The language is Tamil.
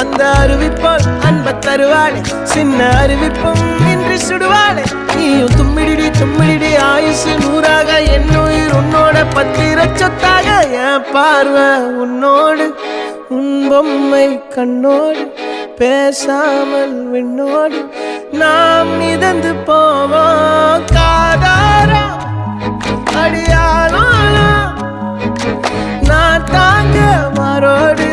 அந்த அறிவிப்போல் அன்ப தருவாளே சின்ன அறிவிப்பும் இன்று சுடுவாளே நீயும் தும்மிடி ஆயுசு 100ஆக என் உயிர் உன்னோட பத்திர சொத்தாக என் பார்வை உன்னோடு உன் பொம்மை கண்ணோடு பேசாமல் விண்ணோடு நாம் மிதந்து போவோம் காதாரா அடியானாலும் நான் தாங்க மாறோடு